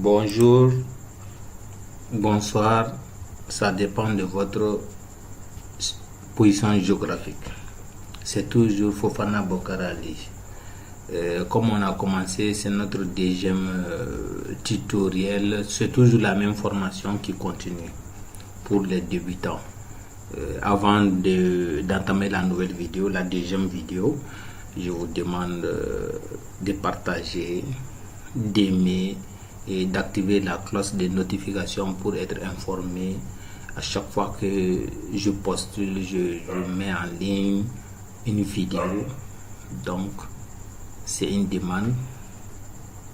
Bonjour, bonsoir, ça dépend de votre position géographique. C'est toujours Fofana Bokar Ali. Comme on a commencé, c'est notre deuxième tutoriel. C'est toujours la même formation qui continue pour les débutants. Avant d'entamer la nouvelle vidéo, la deuxième vidéo, je vous demande de partager, d'aimer et d'activer la cloche de notification pour être informé à chaque fois que je postule, je mets en ligne une vidéo. Donc c'est une demande,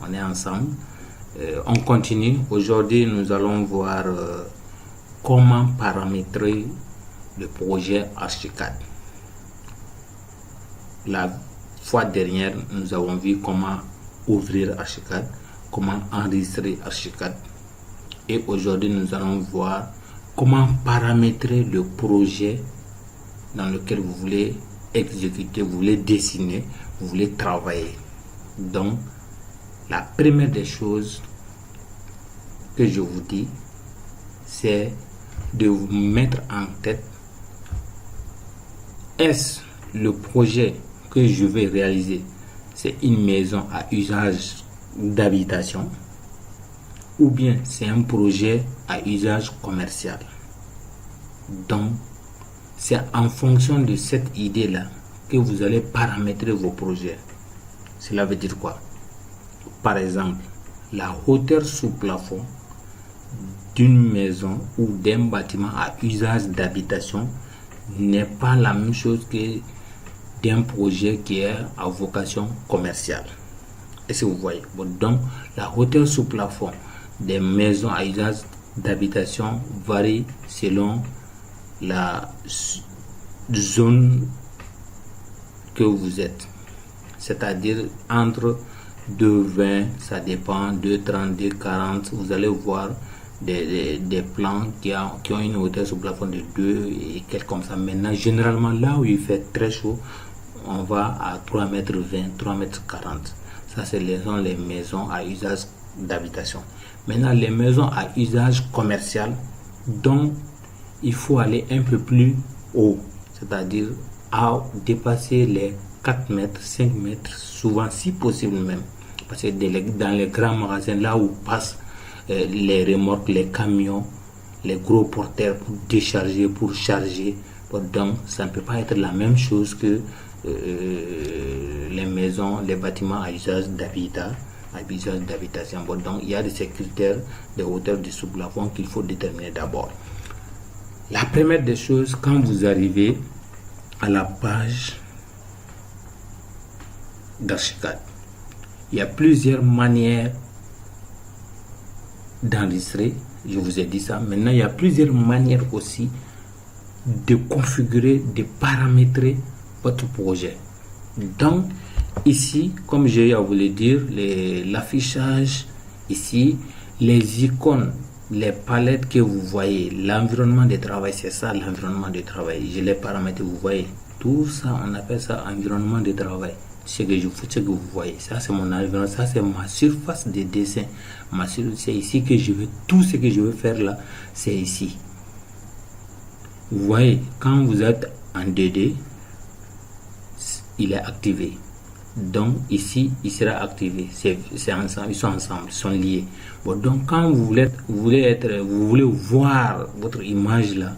on est ensemble, on continue. Aujourd'hui nous allons voir comment paramétrer le projet Archicad. La fois dernière nous avons vu comment ouvrir Archicad, comment enregistrer Archicad, et aujourd'hui nous allons voir comment paramétrer le projet dans lequel vous voulez exécuter, vous voulez dessiner, vous voulez travailler. Donc la première des choses que je vous dis, c'est de vous mettre en tête: est-ce le projet que je vais réaliser, c'est une maison à usage d'habitation, ou bien c'est un projet à usage commercial? Donc c'est en fonction de cette idée là que vous allez paramétrer vos projets. Cela veut dire quoi? Par exemple, la hauteur sous plafond d'une maison ou d'un bâtiment à usage d'habitation n'est pas la même chose que d'un projet qui est à vocation commerciale. Est-ce que vous voyez? Donc la hauteur sous plafond des maisons à usage d'habitation varie selon la zone que vous êtes, c'est-à-dire entre 2,20, ça dépend, 2,30, 2,40. Vous allez voir des plans qui ont une hauteur sous plafond de 2 et quelques comme ça. Maintenant, généralement, là où il fait très chaud, on va à 3,20 m, 3,40 m. Ça, c'est les maisons à usage d'habitation. Maintenant, les maisons à usage commercial, donc il faut aller un peu plus haut, c'est-à-dire à dépasser les 4 mètres, 5 mètres, souvent si possible même. Parce que dans les grands magasins, là où passent les remorques, les camions, les gros porteurs pour décharger, pour charger, donc ça ne peut pas être la même chose que les maisons, les bâtiments à usage d'habitation. Donc il y a de ces critères de hauteur du sous-plafond qu'il faut déterminer d'abord. La première des choses, quand vous arrivez à la page d'Archicad, il y a plusieurs manières d'enregistrer. Je vous ai dit ça. Maintenant, il y a plusieurs manières aussi de configurer, de paramétrer votre projet. Donc, ici, comme j'ai eu à vous le dire, l'affichage ici, les icônes, les palettes que vous voyez, l'environnement de travail, c'est ça l'environnement de travail. Je l'ai paramétré, vous voyez. Tout ça, on appelle ça environnement de travail. Ce que vous voyez, ça c'est mon environnement, ça c'est ma surface de dessin. C'est ici que je veux, tout ce que je veux faire là, c'est ici. Vous voyez, quand vous êtes en 2D, il est activé. Donc ici, il sera activé. C'est ensemble, ils sont ensemble, ils sont liés. Bon, donc quand vous voulez voir votre image là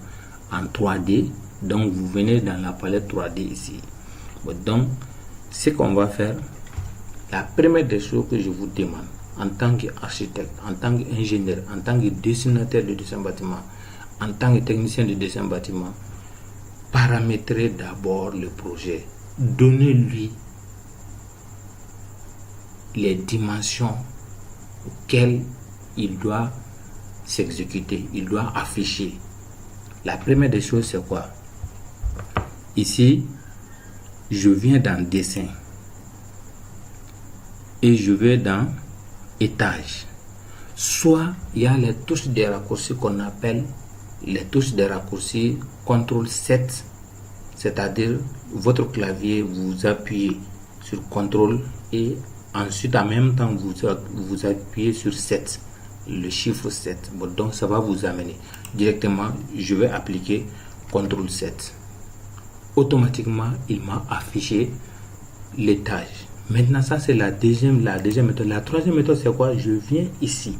en 3D, donc vous venez dans la palette 3D ici. Bon, donc ce qu'on va faire, la première des choses que je vous demande en tant qu'architecte, en tant qu'ingénieur, en tant que dessinateur de dessin bâtiment, en tant que technicien de dessin bâtiment, paramétrer d'abord le projet. Donnez-lui les dimensions auxquelles il doit s'exécuter, il doit afficher. La première des choses, c'est quoi? Ici, je viens dans dessin et je vais dans étage. Soit il y a les touches de raccourci qu'on appelle les touches de raccourci CTRL 7, c'est-à-dire votre clavier, vous appuyez sur CTRL et ensuite en même temps vous appuyez sur 7. le chiffre 7. Bon, donc ça va vous amener directement. Je vais appliquer CTRL 7. Automatiquement, il m'a affiché l'étage. Maintenant, ça c'est la deuxième méthode. La troisième méthode, c'est quoi? Je viens ici,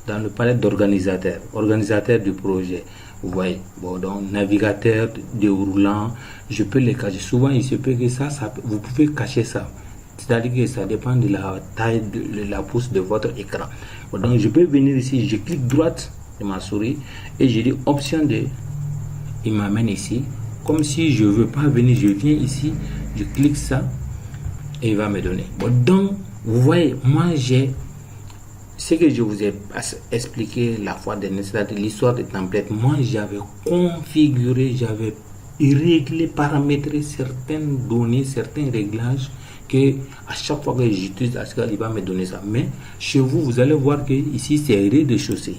dans le palette d'organisateur, organisateur du projet. Vous voyez, bon, donc navigateur déroulant, je peux les cacher. Souvent, il se peut que ça vous pouvez cacher ça. C'est-à-dire que ça dépend de la taille de la pouce de votre écran. Bon, donc, je peux venir ici, je clique droite de ma souris et je dis option 2. Il m'amène ici. Comme si je veux pas venir, je viens ici, je clique ça et il va me donner. Bon, donc, vous voyez, moi j'ai ce que je vous ai expliqué la fois dernière, c'est-à-dire l'histoire des templates. Moi, j'avais configuré, j'avais réglé, paramétré certaines données, certains réglages que à chaque fois que j'utilise Haskell, il va me donner ça. Mais chez vous, vous allez voir que ici c'est rez-de-chaussée,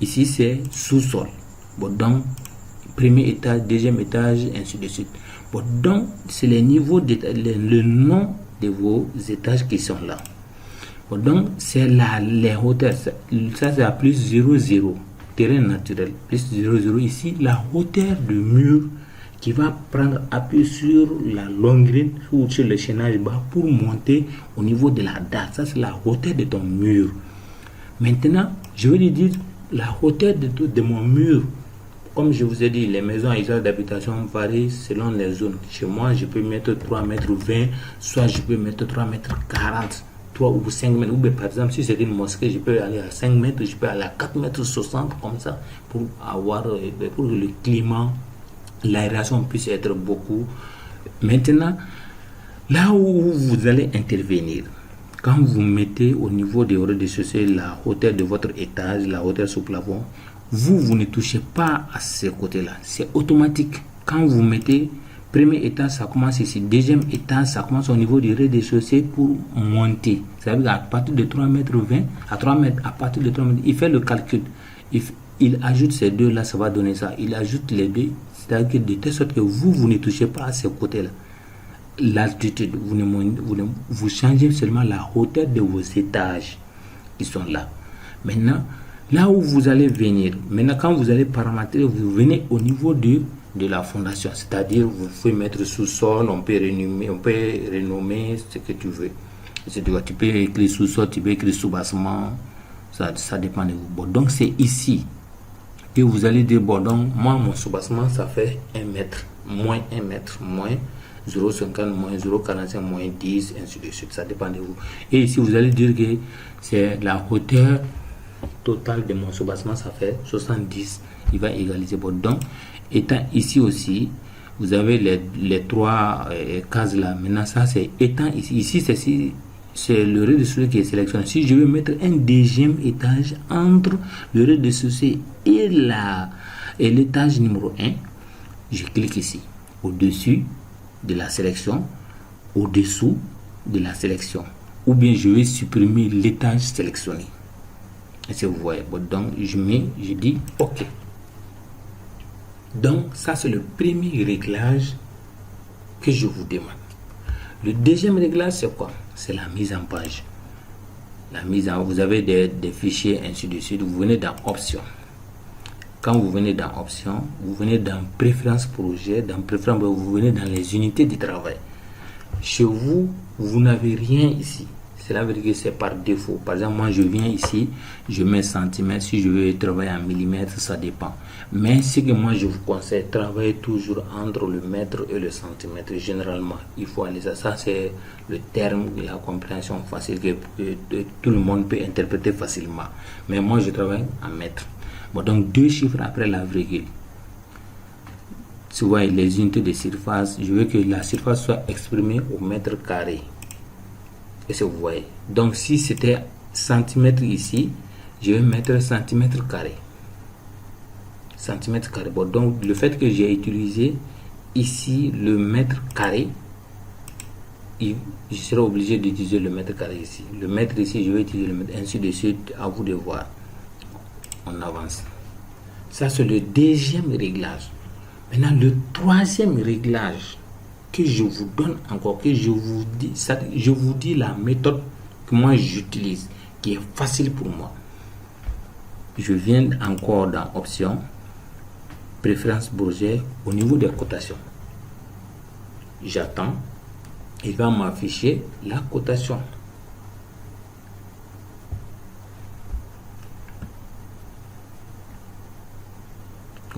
ici c'est sous-sol. Bon, donc premier étage, deuxième étage, ainsi de suite. Bon, donc c'est les niveaux, le nom de vos étages qui sont là. Bon, donc c'est les hauteurs. Ça c'est à plus 0,0, terrain naturel, plus 0,0. Ici, la hauteur du mur qui va prendre appui sur la longueur ou sur le chaînage bas pour monter au niveau de la dalle. Ça, c'est la hauteur de ton mur. Maintenant, je vais lui dire la hauteur de mon mur. Comme je vous ai dit, les maisons à usage d'habitation varient selon les zones. Chez moi, je peux mettre 3,20 m, soit je peux mettre 3,40 m, 3 ou 5 mètres. Ou bien, par exemple, si c'est une mosquée, je peux aller à 5 mètres, je peux aller à 4,60 m comme ça pour que le climat, l'aération puisse être beaucoup. Maintenant, là où vous allez intervenir, quand vous mettez au niveau des rez-de-chaussée la hauteur de votre étage, la hauteur sous plafond, vous ne touchez pas à ce côté-là. C'est automatique. Quand vous mettez premier étage, ça commence ici. Deuxième étage, ça commence au niveau du rez-de-chaussée pour monter. Ça veut dire qu'à partir de 3,20 m, à partir de 3 mètres, il fait le calcul. Il ajoute ces deux-là, ça va donner ça. Il ajoute les deux. C'est-à-dire que de telle sorte que vous ne touchez pas à ce côté-là. L'altitude, vous changez seulement la hauteur de vos étages qui sont là. Maintenant, là où vous allez venir, quand vous allez paramétrer, vous venez au niveau de la fondation. C'est-à-dire, vous pouvez mettre sous-sol, on peut renommer ce que tu veux. Tu peux écrire sous-sol, tu peux écrire sous-bassement, ça dépend de vous. Bon, donc, c'est ici que vous allez dire, bon, donc, moi, mon sous-bassement, ça fait 1 mètre, moins 1 mètre, moins 0,50, moins 0,45, moins 10, ainsi de suite. Ça dépend de vous. Et ici, vous allez dire que c'est la hauteur totale de mon sous-bassement, ça fait 70. Il va égaliser. Bon, donc, étant ici aussi, vous avez les trois cases là. Maintenant, ça, c'est étant ici. Ici, c'est le rez-de-chaussée qui est sélectionné. Si je veux mettre un deuxième étage entre le rez-de-chaussée et l'étage numéro 1, je clique ici, au-dessus de la sélection, au-dessous de la sélection. Ou bien je vais supprimer l'étage sélectionné. Et si vous voyez, bon, donc je dis OK. Donc, ça, c'est le premier réglage que je vous demande. Le deuxième réglage, c'est quoi? C'est la mise en page. Vous avez des fichiers, ainsi de suite. Vous venez dans Options. Quand vous venez dans Options, vous venez dans Préférences projet. Dans Préférences, vous venez dans les unités de travail. Chez vous, vous n'avez rien ici. Cela veut dire que c'est par défaut. Par exemple, moi, je viens ici, je mets centimètres. Si je veux travailler en millimètres, ça dépend. Mais ce que moi, je vous conseille, travailler toujours entre le mètre et le centimètre. Généralement, il faut aller ça. Ça, c'est le terme de la compréhension facile que tout le monde peut interpréter facilement. Mais moi, je travaille en mètres. Bon, donc, 2 chiffres après la virgule. Tu vois, les unités de surface, je veux que la surface soit exprimée au mètre carré. Et ça, vous voyez. Donc, si c'était centimètre ici, je vais mettre centimètre carré. Centimètre carré. Bon, donc, le fait que j'ai utilisé ici le mètre carré, je serai obligé d'utiliser le mètre carré ici. Le mètre ici, je vais utiliser le mètre, ainsi de suite. À vous de voir. On avance. Ça, c'est le deuxième réglage. Maintenant, le troisième réglage que je vous donne encore, que je vous dis la méthode que moi j'utilise, qui est facile pour moi. je viens encore dans option, préférence projet, au niveau des cotations. J'attends, il va m'afficher la cotation.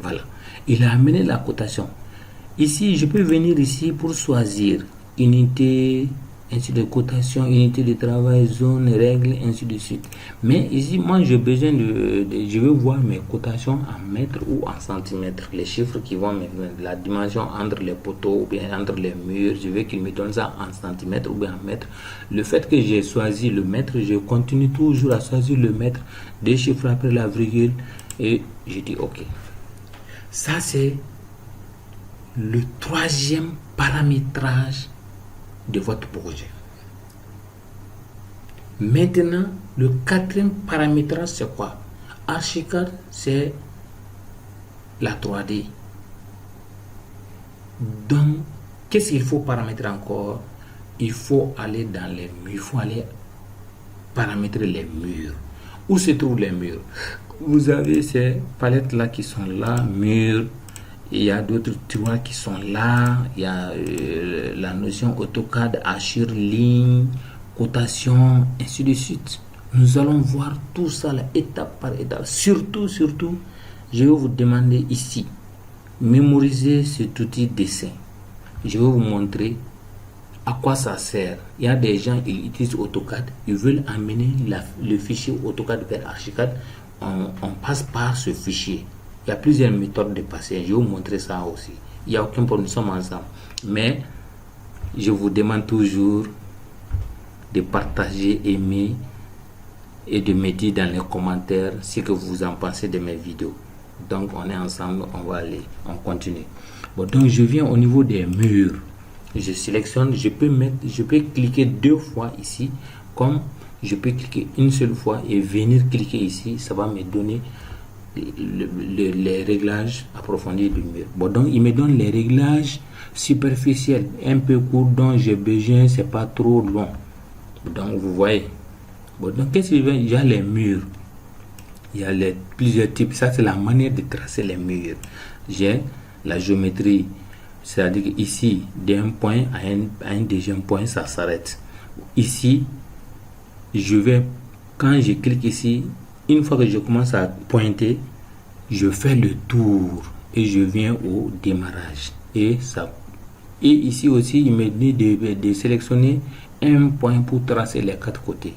Voilà, il a amené la cotation. Ici, je peux venir ici pour choisir unité, ainsi de cotation, unité de travail, zone, règles, ainsi de suite. Mais ici, moi, j'ai besoin je veux voir mes cotations en mètres ou en centimètres. Les chiffres qui vont me donner la dimension entre les poteaux ou bien entre les murs. Je veux qu'il me donne ça en centimètres ou bien en mètres. Le fait que j'ai choisi le mètre, je continue toujours à choisir le mètre, des chiffres après la virgule, et je dis OK. Ça, c'est le troisième paramétrage de votre projet. Maintenant, le quatrième paramétrage, c'est quoi? Archicad, c'est la 3D. Donc, qu'est-ce qu'il faut paramétrer encore? Il faut aller dans les murs. Il faut aller paramétrer les murs. Où se trouvent les murs? Vous avez ces palettes-là qui sont là, murs. Il y a d'autres tiroirs qui sont là. Il y a la notion AutoCAD, Archir, ligne, cotation, ainsi de suite. Nous allons voir tout ça là, étape par étape. Surtout, je vais vous demander ici, mémoriser cet outil dessin. Je vais vous montrer à quoi ça sert. Il y a des gens qui utilisent AutoCAD, ils veulent amener le fichier AutoCAD vers Archicad. On passe par ce fichier. Il y a plusieurs méthodes de passer. Je vais vous montrer ça aussi. Il n'y a aucun problème, nous sommes ensemble. Mais je vous demande toujours de partager, aimer et de me dire dans les commentaires ce que vous en pensez de mes vidéos. Donc on est ensemble, on va aller, on continue. Bon, donc je viens au niveau des murs. Je sélectionne, je peux cliquer 2 fois ici, comme je peux cliquer une seule fois et venir cliquer ici. Ça va me donner les réglages approfondis du mur. Bon, donc il me donne les réglages superficiels, un peu court, dont j'ai besoin, c'est pas trop long. Donc vous voyez. Bon, donc qu'est-ce qu'il y a? Il y a les murs. Il y a plusieurs types. Ça, c'est la manière de tracer les murs. J'ai la géométrie, c'est-à-dire ici, d'un point à un deuxième point, ça s'arrête. Ici, quand je clique ici, une fois que je commence à pointer, je fais le tour et je viens au démarrage. Et ici aussi, il me dit de sélectionner un point pour tracer les 4 côtés.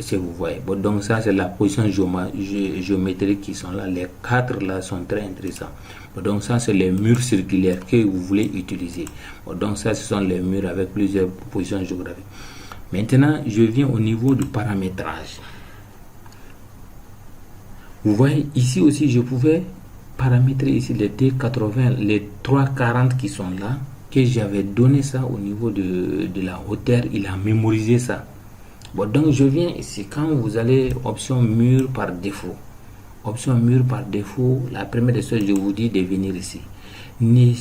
Si vous voyez. Bon, donc ça, c'est la position géométrique qui sont là. Les 4 là sont très intéressants. Bon, donc ça, c'est les murs circulaires que vous voulez utiliser. Bon, donc ça, ce sont les murs avec plusieurs positions géographiques. Maintenant, je viens au niveau du paramétrage. Vous voyez, ici aussi, je pouvais paramétrer ici les T80, les 340 qui sont là, que j'avais donné ça au niveau de la hauteur. Il a mémorisé ça. Bon, donc je viens ici. Quand vous allez option mur par défaut, la première des choses, je vous dis de venir ici. Ne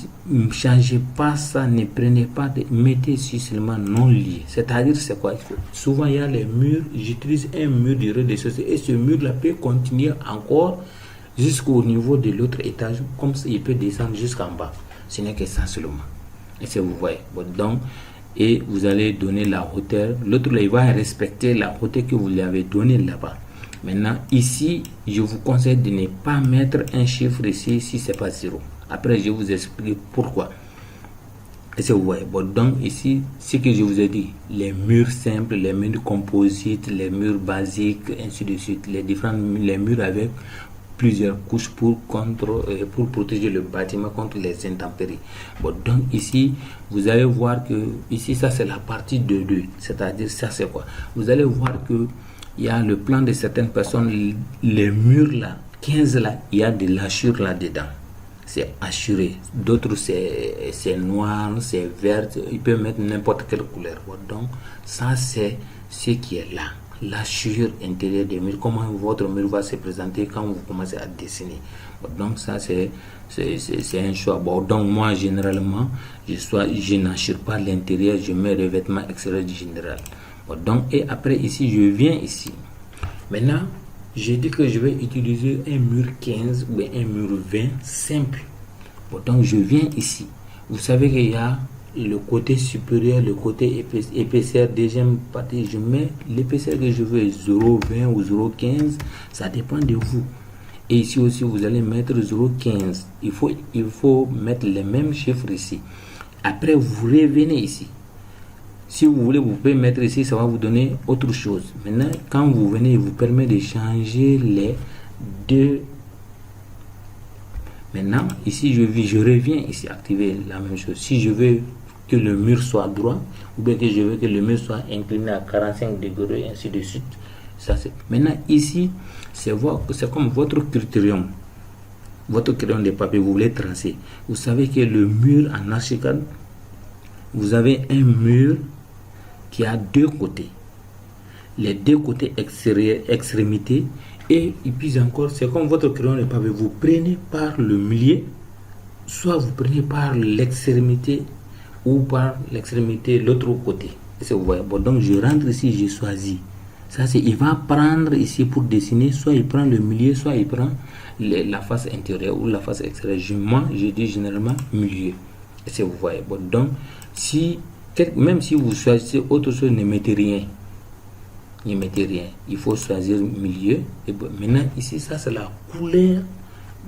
changez pas ça, ne prenez pas, mettez ici seulement non lié. C'est-à-dire, c'est quoi? Souvent, il y a les murs, j'utilise un mur du rez-de-chaussée et ce mur-là peut continuer encore jusqu'au niveau de l'autre étage, comme ça, il peut descendre jusqu'en bas. Ce n'est que ça seulement. Et c'est vous voyez. Bon, donc, et vous allez donner la hauteur. L'autre là, il va respecter la hauteur que vous lui avez donnée là-bas. Maintenant, ici, je vous conseille de ne pas mettre un chiffre ici si c'est pas 0. Après, je vous explique pourquoi. Et c'est vous voyez. Bon, donc ici, ce que je vous ai dit, les murs simples, les murs composites, les murs basiques, ainsi de suite, les murs avec plusieurs couches pour protéger le bâtiment contre les intempéries. Bon, donc ici, vous allez voir que ici, ça c'est la partie 2. C'est-à-dire, ça c'est quoi? Vous allez voir que il y a le plan de certaines personnes, les murs là, 15 là, il y a de l'hachure là-dedans. C'est assuré. D'autres, c'est noir, c'est vert. Il peut mettre n'importe quelle couleur. Bon, donc, ça c'est ce qui est là. L'hachure intérieure des murs, comment votre mur va se présenter quand vous commencez à dessiner. Donc ça c'est un choix. Bon, donc moi généralement je n'assure pas l'intérieur, je mets le vêtement extérieur du général. Bon, donc et après ici je viens ici. Maintenant J'ai dit que je vais utiliser un mur 15 ou un mur 20 simple. Bon, donc je viens ici. Vous savez qu'il y a le côté supérieur, le côté épaisseur, deuxième partie. Je mets l'épaisseur que je veux, 0,20 ou 0,15. Ça dépend de vous. Et ici aussi, vous allez mettre 0,15. Il faut mettre les mêmes chiffres ici. Après, vous revenez ici. Si vous voulez, vous pouvez mettre ici, ça va vous donner autre chose. Maintenant, quand vous venez, il vous permet de changer les deux. Maintenant, ici, je reviens ici, activer la même chose. Si je veux que le mur soit droit, ou bien que je veux que le mur soit incliné à 45 degrés, ainsi de suite. Ça, c'est... Maintenant, ici, c'est comme votre critérium. Votre crayon de papier, vous voulez tracer. Vous savez que le mur en archicad, vous avez un mur qui a deux côtés. Les deux côtés extrémités. Et puis encore, c'est comme votre crayon de papier. Vous prenez par le milieu, soit vous prenez par l'extrémité ou par l'extrémité l'autre côté. Vous voyez. Bon, donc je rentre ici, je choisis. Ça, c'est, il va prendre ici pour dessiner, soit il prend le milieu, soit il prend la face intérieure ou la face extérieure. Moi, je dis généralement milieu. Vous voyez. Bon, donc, même si vous choisissez autre chose, ne mettez rien. Ne mettez rien. Il faut choisir milieu. Et bon, maintenant, ici, ça, c'est la couleur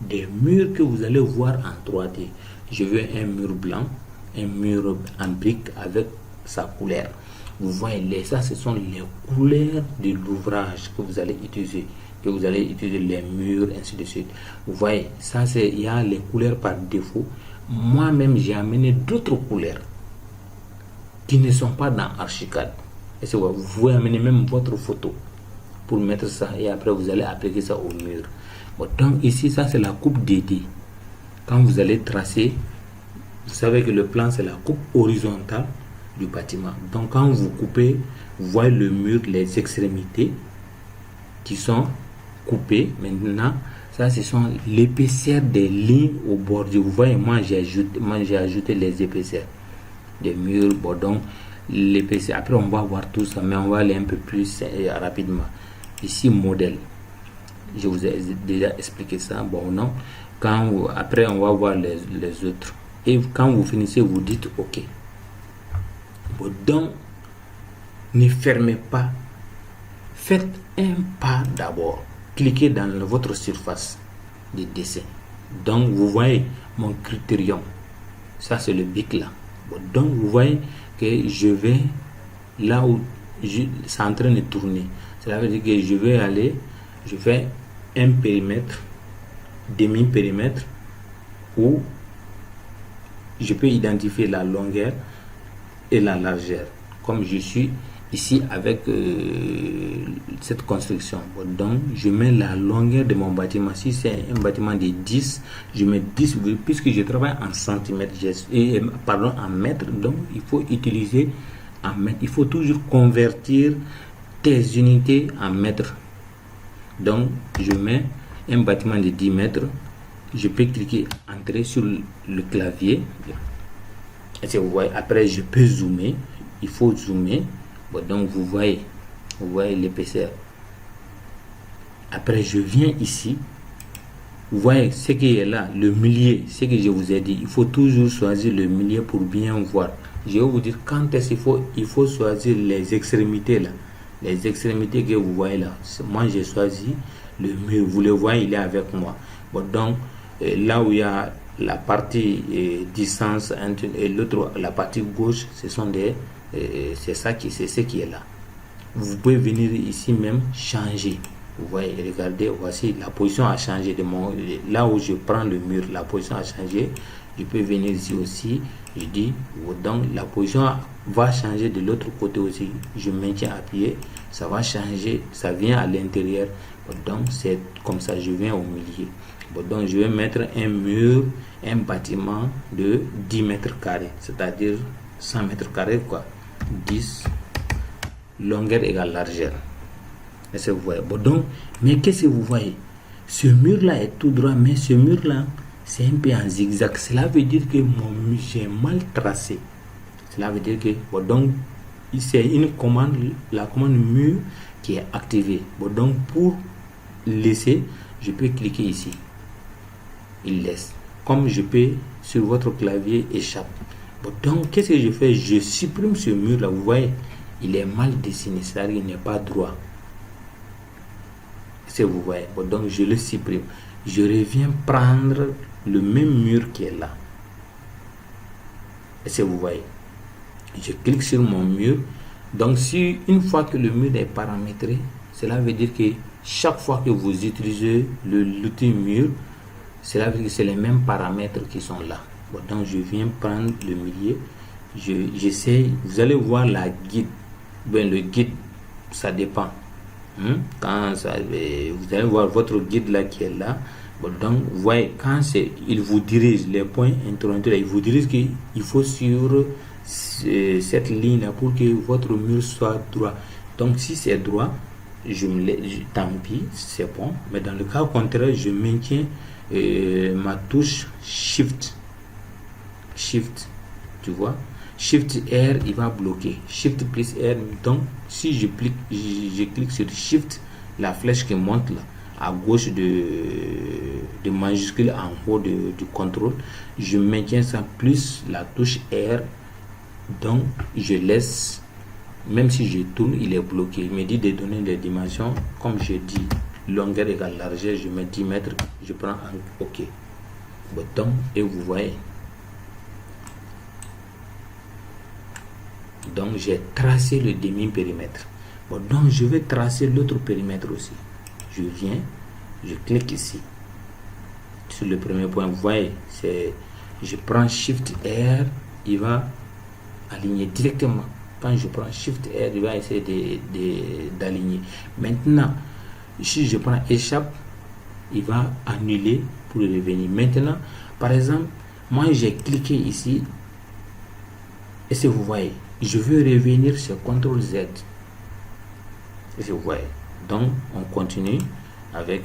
des murs que vous allez voir en 3D. Je veux un mur blanc, un mur en brique avec sa couleur. Vous voyez, ça, ce sont les couleurs de l'ouvrage que vous allez utiliser. Que vous allez utiliser les murs, ainsi de suite. Vous voyez, ça, il y a les couleurs par défaut. Moi-même, j'ai amené d'autres couleurs qui ne sont pas dans Archicad. Et c'est vous pouvez amener même votre photo pour mettre ça. Et après, vous allez appliquer ça au mur. Bon, donc, ici, ça, c'est la coupe DD. Quand vous allez tracer, vous savez que le plan, c'est la coupe horizontale du bâtiment. Donc quand vous coupez, vous voyez le mur, les extrémités qui sont coupées. Maintenant, ça, ce sont l'épaisseur des lignes au bord. Vous voyez, moi j'ai ajouté les épaisseurs des murs. Bon, donc l'épaisseur. Après, on va voir tout ça, mais on va aller un peu plus rapidement. Ici, modèle. Je vous ai déjà expliqué ça. Bon, non. Après, on va voir les autres. Et quand vous finissez, vous dites OK. Bon, donc, ne fermez pas. Faites un pas d'abord. Cliquez dans votre surface de dessin. Donc, vous voyez mon critérium. Ça, c'est le bic là. Bon, donc, vous voyez que je vais là où c'est en train de tourner. Cela veut dire que je vais aller, je fais un périmètre, demi-périmètre, où je peux identifier la longueur et la largeur, comme je suis ici avec cette construction. Bon, donc je mets la longueur de mon bâtiment. Si c'est un bâtiment de 10, je mets 10, puisque je travaille en centimètres, en mètres. Donc il faut utiliser en mètres. Il faut toujours convertir tes unités en mètres. Donc je mets un bâtiment de 10 mètres. Je peux cliquer entrer sur le clavier. Et vous voyez, après je peux zoomer. Il faut zoomer. Bon, donc vous voyez l'épaisseur. Après je viens ici. Vous voyez ce qui est là, le milieu, ce que je vous ai dit. Il faut toujours choisir le milieu pour bien voir. Je vais vous dire quand est-ce il faut choisir les extrémités là. Les extrémités que vous voyez là. Moi j'ai choisi le milieu. Vous le voyez, il est avec moi. Bon, donc là où il y a la partie distance et l'autre, la partie gauche, ce sont c'est ce qui est là. Vous pouvez venir ici même changer. Vous voyez, regardez, voici la position a changé de là où je prends le mur, la position a changé. Je peux venir ici aussi. Je dis donc la position va changer de l'autre côté aussi. Je maintiens appuyé, ça va changer, ça vient à l'intérieur. Donc c'est comme ça, je viens au milieu. Bon, donc je vais mettre un mur, un bâtiment de 10 mètres carrés, c'est-à-dire 100 mètres carrés quoi. 10 longueur égale largeur. Est-ce que vous voyez? Bon, donc, mais qu'est-ce que vous voyez? Ce mur là est tout droit, mais ce mur là c'est un peu en zigzag. Cela veut dire que j'ai mal tracé. Cela veut dire que bon, donc c'est une commande, la commande mur qui est activée. Bon, donc pour laisser, je peux cliquer ici. Il laisse. Comme je peux sur votre clavier échappe. Bon, donc, qu'est-ce que je fais? Je supprime ce mur-là. Vous voyez, il est mal dessiné, c'est-à-dire il n'est pas droit. Si vous voyez, bon, donc je le supprime. Je reviens prendre le même mur qui est là. Est-ce que vous voyez? Je clique sur mon mur. Donc, si une fois que le mur est paramétré, cela veut dire que chaque fois que vous utilisez l'outil mur, cela veut dire que c'est les mêmes paramètres qui sont là. Bon, donc, je viens prendre le milieu. J'essaie. Vous allez voir la guide. Ben, le guide, ça dépend. Quand ça, vous allez voir votre guide là qui est là. Bon, donc, vous voyez, quand il vous dirige les points interrompus, il vous dirige qu'il faut suivre cette ligne là pour que votre mur soit droit. Donc, si c'est droit, tant pis, c'est bon. Mais dans le cas contraire, je maintiens ma touche Shift. Shift, tu vois. Shift R, il va bloquer. Shift plus R. Donc, si je clique sur Shift, la flèche qui monte là, à gauche de majuscule en haut du contrôle, je maintiens ça plus la touche R. Donc, je laisse, même si je tourne, il est bloqué. Il me dit de donner les dimensions. Comme je dis, longueur égale largeur, je mets 10 mètres. Je prends un OK. Bouton, et vous voyez. Donc, j'ai tracé le demi-périmètre. Bon, donc, je vais tracer l'autre périmètre aussi. Je viens, je clique ici. Sur le premier point, vous voyez, je prends Shift R, il va aligner directement. Quand je prends Shift R, il va essayer d'aligner. Maintenant, si je prends Échappe, il va annuler pour revenir. Maintenant, par exemple, moi j'ai cliqué ici. Et si vous voyez, je veux revenir sur CTRL Z. Et si vous voyez. Donc, on continue avec,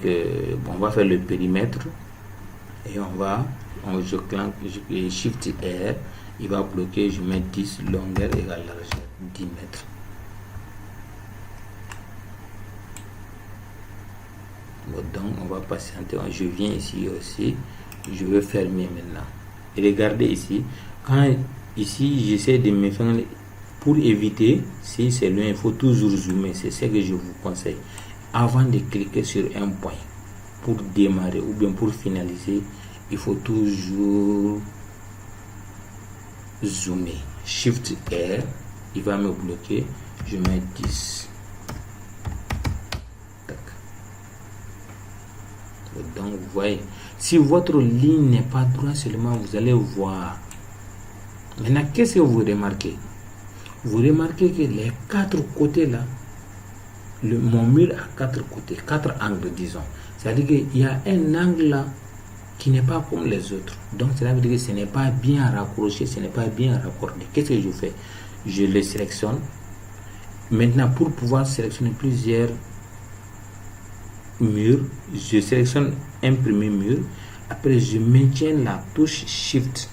on va faire le périmètre. Et je clique Shift R. Il va bloquer, je mets 10, longueur égale largeur, 10 mètres. Bon, donc, on va patienter. Je viens ici aussi. Je veux fermer maintenant. Et regardez ici. Quand ici, j'essaie de me faire... Pour éviter, si c'est loin, il faut toujours zoomer. C'est ce que je vous conseille. Avant de cliquer sur un point, pour démarrer ou bien pour finaliser, il faut toujours zoomer. Shift R, il va me bloquer. Je mets 10. Tac. Donc, vous voyez, si votre ligne n'est pas droite seulement, vous allez voir. Maintenant, qu'est-ce que vous remarquez? Vous remarquez que les 4 côtés là, mon mur a 4 côtés, 4 angles, disons. C'est-à-dire qu'il y a un angle là qui n'est pas comme les autres. Donc, cela veut dire que ce n'est pas bien raccroché, ce n'est pas bien raccordé. Qu'est-ce que je fais? Je le sélectionne. Maintenant, pour pouvoir sélectionner plusieurs murs, je sélectionne un premier mur. Après, je maintiens la touche Shift,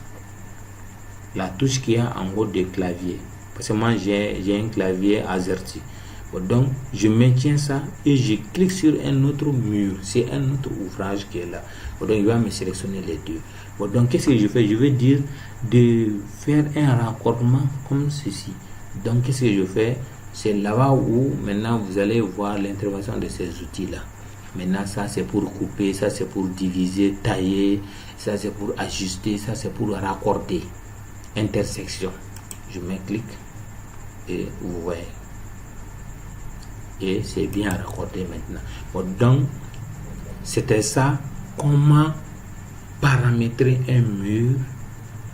la touche qui est en haut du clavier. Parce que moi, j'ai un clavier AZERTY. Bon, donc, je maintiens ça et je clique sur un autre mur. C'est un autre ouvrage qui est là. Bon, donc, il va me sélectionner les deux. Bon, donc, qu'est-ce que je fais? Je vais dire de faire un raccordement comme ceci. Donc, qu'est-ce que je fais? C'est là-bas où, maintenant, vous allez voir l'intervention de ces outils-là. Maintenant, ça, c'est pour couper, ça, c'est pour diviser, tailler, ça, c'est pour ajuster, ça, c'est pour raccorder. Intersection. Je mets clic et vous voyez. Et c'est bien raccordé maintenant. Bon, donc, c'était ça, comment paramétrer un mur.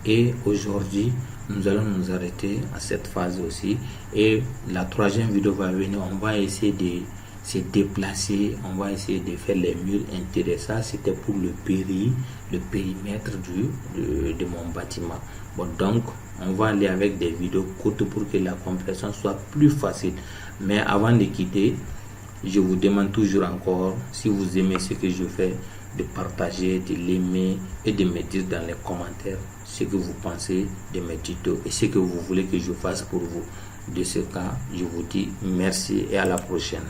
Et aujourd'hui, nous allons nous arrêter à cette phase aussi. Et la troisième vidéo va venir, on va essayer de se déplacer, on va essayer de faire les murs intéressants. C'était pour le périmètre de mon bâtiment. Bon, donc, on va aller avec des vidéos courtes pour que la compréhension soit plus facile. Mais avant de quitter, je vous demande toujours encore, si vous aimez ce que je fais, de partager, de l'aimer et de me dire dans les commentaires ce que vous pensez de mes tutos et ce que vous voulez que je fasse pour vous. De ce cas, je vous dis merci et à la prochaine.